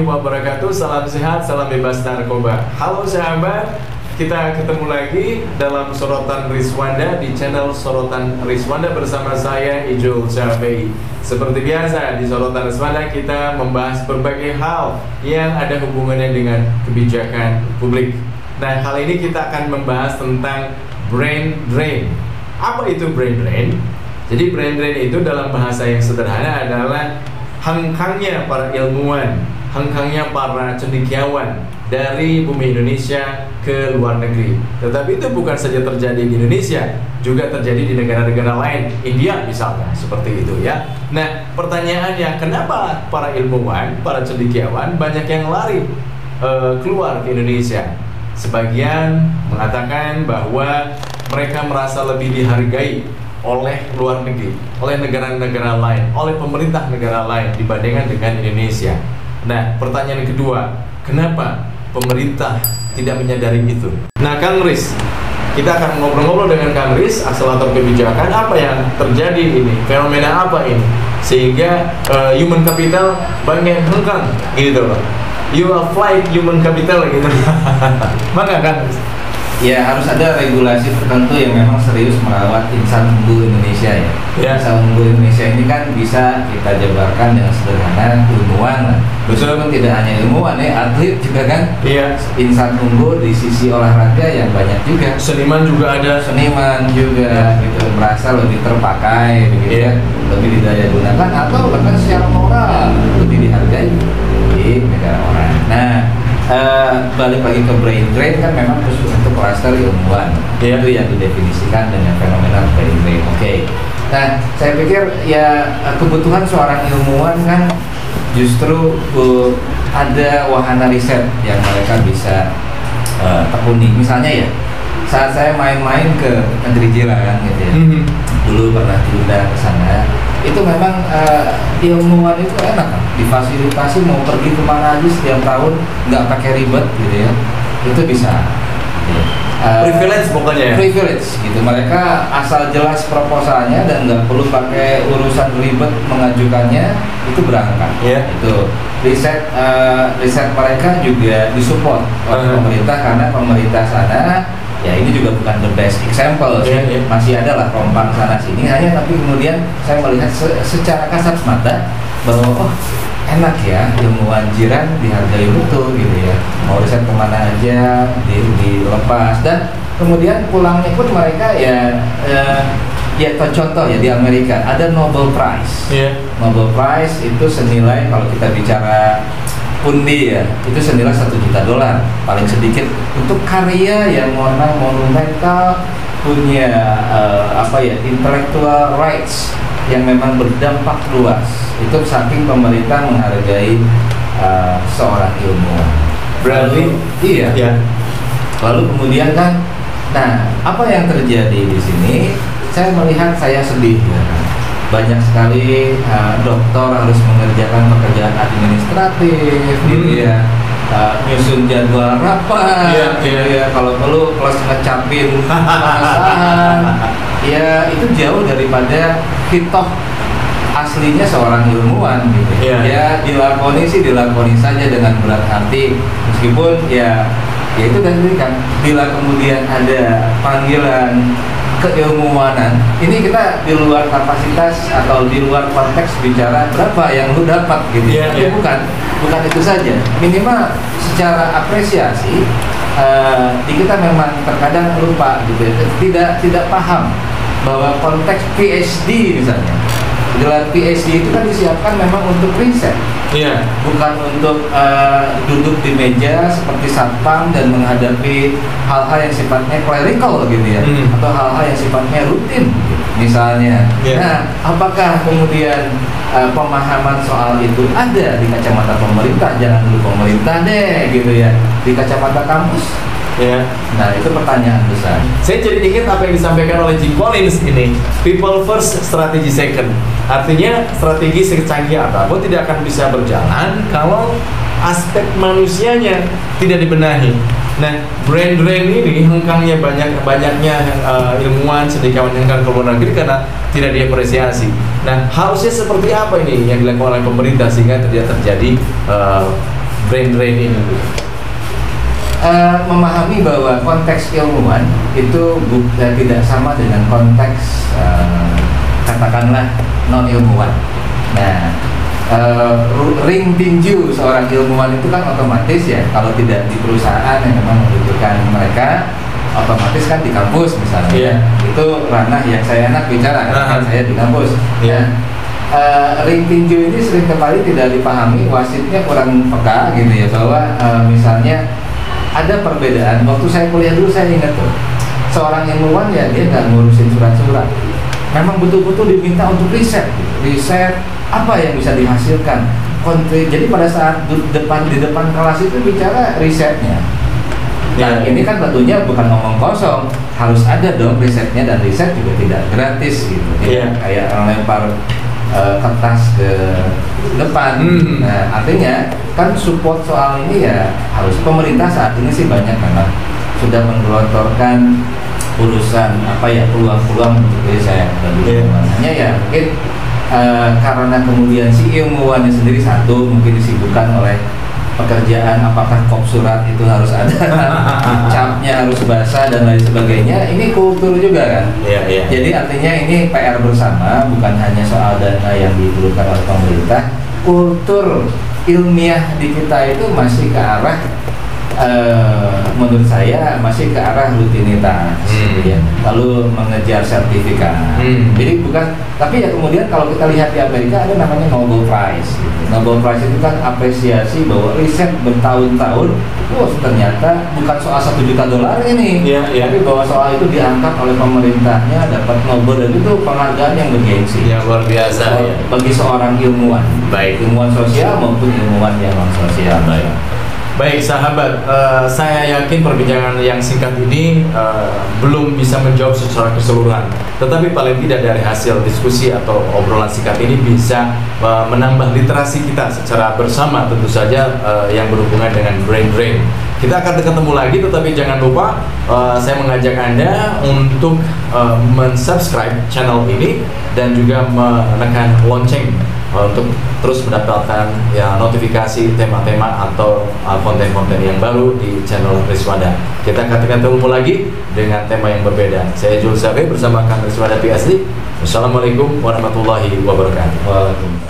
warahmatullahi wabarakatuh. Salam sehat, salam bebas narkoba. Halo sahabat, kita ketemu lagi dalam Sorotan Rizwanda di channel Sorotan Rizwanda bersama saya Ijul Syafei. Seperti biasa di Sorotan Rizwanda kita membahas berbagai hal yang ada hubungannya dengan kebijakan publik. Nah, kali ini kita akan membahas tentang brain drain. Apa itu brain drain? Jadi brain drain itu dalam bahasa yang sederhana adalah hengkangnya para ilmuwan, hengkangnya para cendekiawan dari bumi Indonesia ke luar negeri. Tetapi itu bukan saja terjadi di Indonesia, juga terjadi di negara-negara lain, India misalnya, seperti itu ya. Nah, pertanyaannya, kenapa para ilmuwan, para cendekiawan banyak yang lari keluar ke Indonesia? Sebagian mengatakan bahwa mereka merasa lebih dihargai oleh luar negeri, oleh negara-negara lain, oleh pemerintah negara lain dibandingkan dengan Indonesia. Nah, pertanyaan kedua, kenapa pemerintah tidak menyadari itu? Nah, Kang Riz, kita akan ngobrol-ngobrol dengan Kang Riz, akselerator kebijakan. Apa yang terjadi ini? Fenomena apa ini? Sehingga human capital banyak hengkang gitu loh. You are flight human capital gitu. Maka Kang Riz, ya harus ada regulasi tertentu yang memang serius merawat insan unggul Indonesia ya. Insan unggul Indonesia ini kan bisa kita jabarkan dengan sederhana ilmuwan. Betul, tidak hanya ilmuwan ya, atlet juga kan. Iya. Insan unggul di sisi olahraga yang banyak juga. Seniman juga ada. Seniman juga gitu, merasa lebih terpakai begitu ya, lebih didaya gunakan atau bahkan secara moral lebih dihargai di negara orang. Nah, balik lagi ke brain drain kan memang khusus untuk klaster ilmuwan. Itu yang didefinisikan dengan fenomena brain drain. Oke. Nah, saya pikir ya kebutuhan seorang ilmuwan kan justru ada wahana riset yang mereka bisa tekuni. Misalnya ya, saat saya main-main ke negeri jiran gitu ya, dulu pernah diundang ke sana, itu memang ilmuwan itu enak kan, difasilitasi mau pergi kemana aja setiap tahun nggak pakai ribet gitu ya, itu bisa privilege pokoknya ya? Privilege gitu, mereka asal jelas proposalnya dan nggak perlu pakai urusan ribet mengajukannya, itu berangkat. Itu riset mereka juga disupport oleh pemerintah karena pemerintah sana ya ini juga bukan the best example sih. Masih ada lah rompang sana sini, hanya tapi kemudian saya melihat secara kasat mata bahwa oh enak ya ilmuwan jiran dihargai betul gitu ya, mau riset kemana aja dilepas, dan kemudian pulangnya pun mereka ya contoh ya di Amerika ada Nobel Prize. Nobel Prize itu senilai, kalau kita bicara pundi ya, itu senilai $1 juta paling sedikit untuk karya yang monumental, punya intellectual rights yang memang berdampak luas. Itu saking pemerintah menghargai seorang ilmuwan. Berarti Lalu kemudian kan, nah apa yang terjadi di sini? Saya melihat saya sedih ya. Banyak sekali dokter harus mengerjakan pekerjaan administratif gitu ya, nyusun jadwal rapat ya, kalau perlu plus ngecapin pengesahan ya, itu jauh daripada hitoh aslinya seorang ilmuwan gitu. Ya dilakoni saja dengan berat hati, meskipun ya itu tadi kan, bila kemudian ada panggilan keilmuwanan, ini kita di luar kapasitas atau di luar konteks bicara berapa yang lu dapat gitu. Tapi bukan itu saja, minimal secara apresiasi di kita memang terkadang lupa gitu ya, tidak paham bahwa konteks PhD misalnya, gelar PhD itu kan disiapkan memang untuk riset, bukan untuk duduk di meja seperti satpam dan menghadapi hal-hal yang sifatnya clerical gitu ya, atau hal-hal yang sifatnya rutin misalnya. Nah, apakah kemudian pemahaman soal itu ada di kacamata pemerintah? Jangan dulu pemerintah deh gitu ya, di kacamata kampus. Nah, itu pertanyaan besar. Saya jadi ingat apa yang disampaikan oleh Jim Collins ini, people first, strategy second. Artinya strategi secanggih apapun tidak akan bisa berjalan kalau aspek manusianya tidak dibenahi. Nah, brain drain ini hengkangnya banyaknya ilmuwan, cendekiawan hengkang ke luar negeri karena tidak diapresiasi. Nah, harusnya seperti apa ini yang dilakukan oleh pemerintah sehingga tidak terjadi brain drain ini? Memahami bahwa konteks ilmuwan itu tidak sama dengan konteks katakanlah non ilmuwan. Nah, ring tinju seorang ilmuwan itu kan otomatis ya, kalau tidak di perusahaan yang memang membutuhkan mereka, otomatis kan di kampus misalnya. Yeah. Itu ranah yang saya enak bicara, kan saya di kampus. Yeah. Ring tinju ini sering kali tidak dipahami, wasitnya kurang peka gitu ya, bahwa misalnya ada perbedaan. Waktu saya kuliah dulu saya ingat tuh, seorang ilmuwan ya dia nggak ngurusin surat-surat, memang betul-betul diminta untuk riset, riset apa yang bisa dihasilkan. Jadi pada saat di depan kelas itu bicara risetnya. Nah ini kan tentunya bukan ngomong kosong, harus ada dong risetnya, dan riset juga tidak gratis gitu. Kayak lempar kertas ke depan. Nah artinya kan support soal ini ya harus pemerintah saat ini sih banyak memang sudah menggelontorkan urusan peluang-peluang untuk riset dan hanya ya mungkin karena kemudian si ilmuwannya sendiri satu mungkin disibukkan oleh pekerjaan, apakah kop surat itu harus ada capnya harus basah dan lain sebagainya. Ini kultur juga kan. Jadi artinya ini PR bersama, bukan hanya soal dana yang diperlukan oleh pemerintah. Kultur ilmiah di kita itu masih ke arah menurut saya masih ke arah rutinitas, ya. Lalu mengejar sertifikat. Jadi bukan, tapi ya kemudian kalau kita lihat di Amerika ada namanya Nobel Prize. Nobel Prize itu kan apresiasi bahwa riset bertahun-tahun, ternyata bukan soal $1 juta ini, tapi bahwa soal itu diangkat oleh pemerintahnya, dapat Nobel, dan itu penghargaan yang bergengsi. Ya luar biasa. Bagi seorang ilmuwan, baik ilmuwan sosial maupun ilmuwan yang non sosial. Baik sahabat, saya yakin perbincangan yang singkat ini belum bisa menjawab secara keseluruhan. Tetapi paling tidak dari hasil diskusi atau obrolan singkat ini bisa menambah literasi kita secara bersama, tentu saja yang berhubungan dengan brain drain. Kita akan ketemu lagi, tetapi jangan lupa saya mengajak Anda untuk mensubscribe channel ini dan juga menekan lonceng untuk terus mendapatkan ya notifikasi tema-tema atau konten-konten yang baru di channel Riswanda. Kita akan ketemu lagi dengan tema yang berbeda. Saya Jules Sabe bersama Kang Riswanda PhD. Wassalamualaikum warahmatullahi wabarakatuh. Waalaikumsalam.